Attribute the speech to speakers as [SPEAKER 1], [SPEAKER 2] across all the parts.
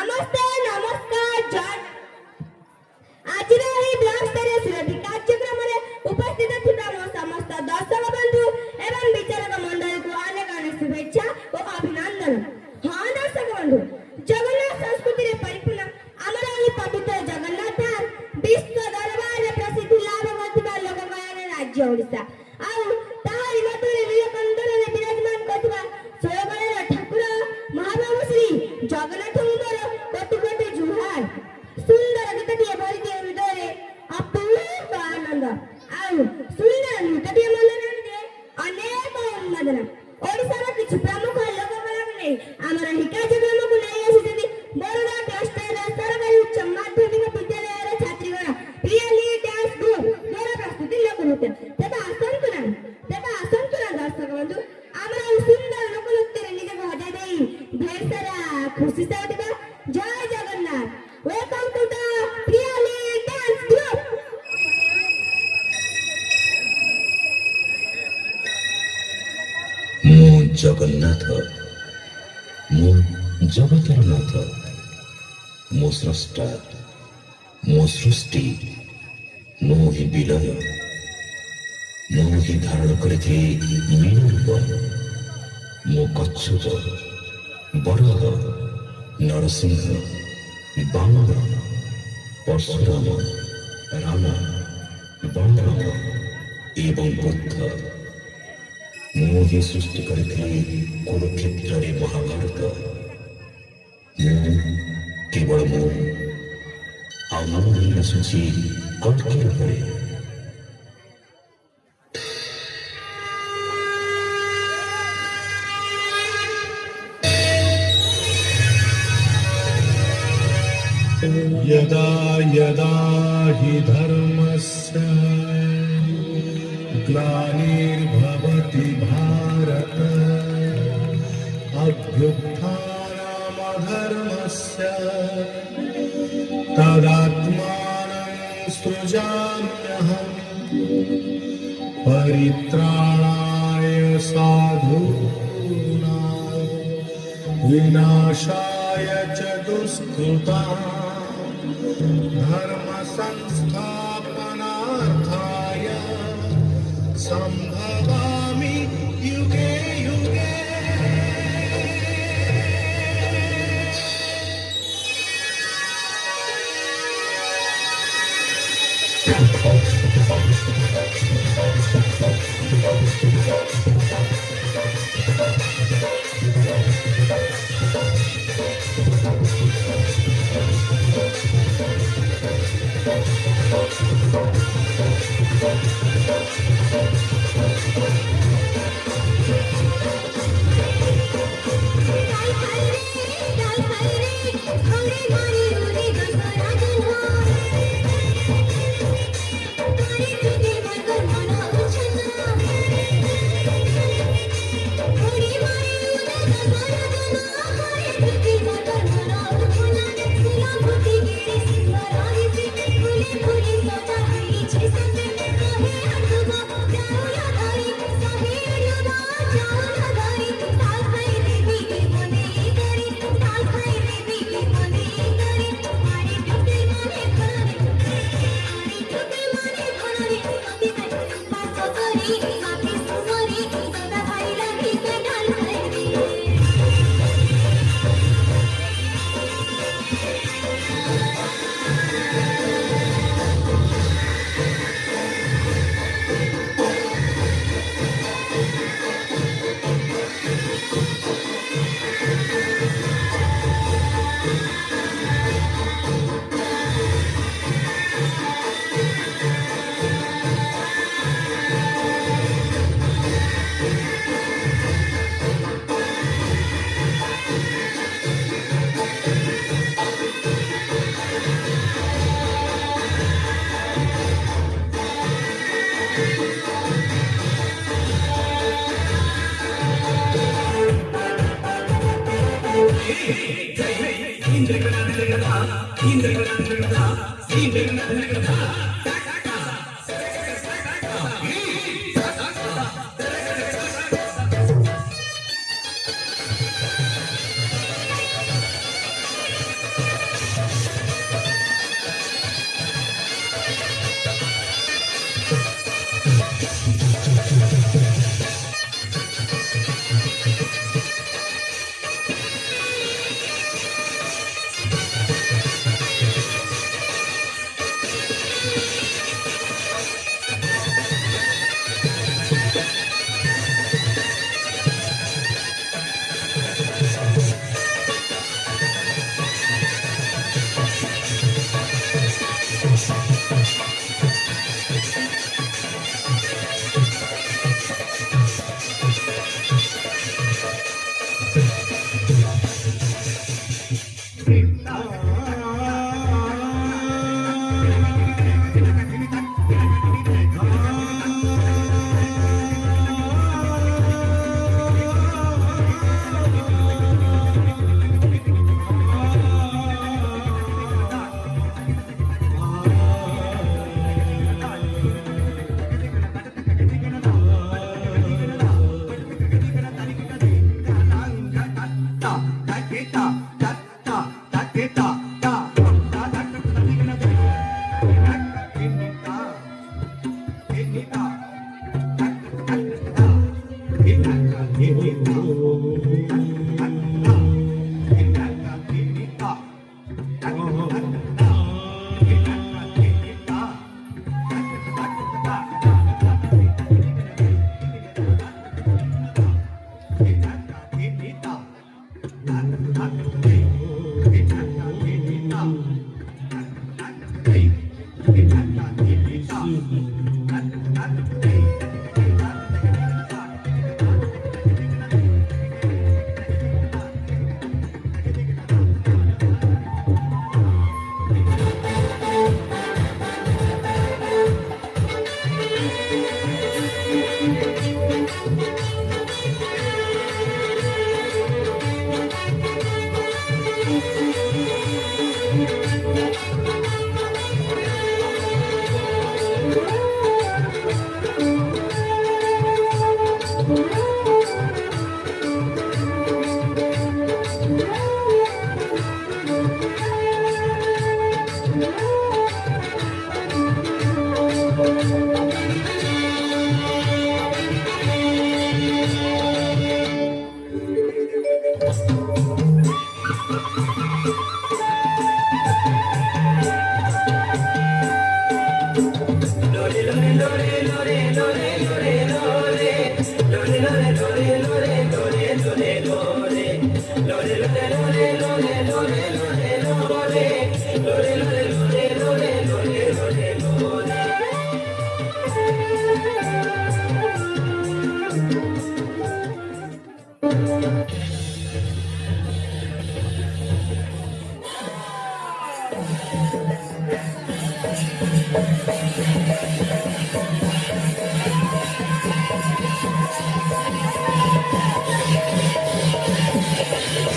[SPEAKER 1] नमस्ते नमस्कार जय आज ब्लॉक स्तरीय सुरभि कार्यक्रम में उपस्थित थिबा मो समस्त दर्शक बंधु एवं विचारक मंडल को अनेक शुभेच्छा और अभिनंदन। हाँ दर्शक बंधु, जगन्नाथ संस्कृति रे परिपूर्ण आमर एही पवित्र जगन्नाथ धाम विश्व दरबार रे प्रसिद्धि लाभ करथिबा लोकगायन राज्य ओडिशा आउ ताहारी मधुरे नीलकंठन रे विराजमान करथिबा सोयगणेर ठाकुर महाप्रभु श्री जगन्नाथ कोटि कोटि जुहार। सुंदर गीतटिए भरिदिए हृदय अपूर्व आनंद आउ सुंदर नृत्यटिए मनोरंजन दिए अनेक उन्मादना। ओडिशार किछि प्रमुख लोककला को नै आमर एही कार्यक्रम को नै आसीछथि बरोडा क्लस्टर सरकारी उच्च माध्यमिक विद्यालय छात्रीगण प्रियली डांस ग्रुप द्वारा प्रस्तुति लोकनृत्य। तेबा आसंतु ना दर्शक बंधु, आमर सुंदर लोकनृत्य रे निजे को हजाय देई ढेर सारा खुशी से उठिबा। जय Jagannath. Welcome to the Priyali Dance Group.
[SPEAKER 2] मो जगन्नाथ, मो जगतर नाथ, मो स्रष्टा, मो सृष्टि, मो ही विलय, मो ही धारण करते मीन रूप, मो कच्छप, बराह, नरसिंह, बामन, परशुराम, राम, बलराम एवं बुद्ध मो ही सृष्टि करते कुरुक्षेत्र रे महाभारत। मो केवल मो आमो ही आसुची कल्की रूपरे।
[SPEAKER 3] यदा यदा हि धर्मस्य ग्लानिर्भवति भारत अभ्युत्थानमधर्मस्य तदात्मानं सृजाम्यहम् परित्राणाय साधूनां विनाशाय च दुष्कृताम् धर्म संस्थापनार्थाय संभवामि युगे युगे।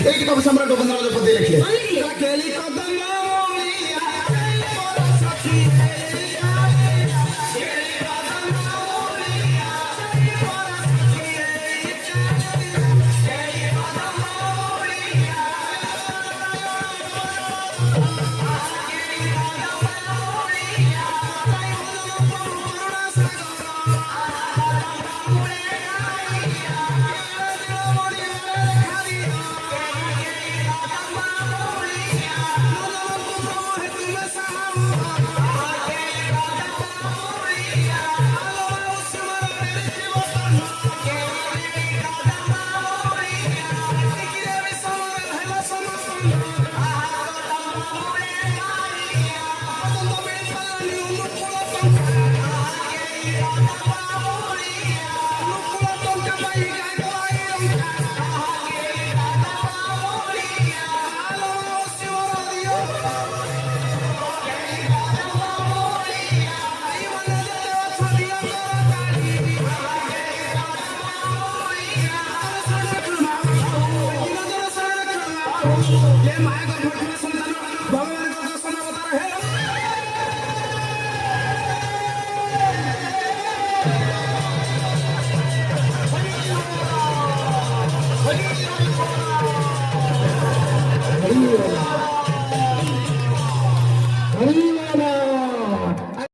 [SPEAKER 4] एक कब सम्राट बंधनावर पदे लिखले
[SPEAKER 3] केली कदम मोरिया
[SPEAKER 4] हरि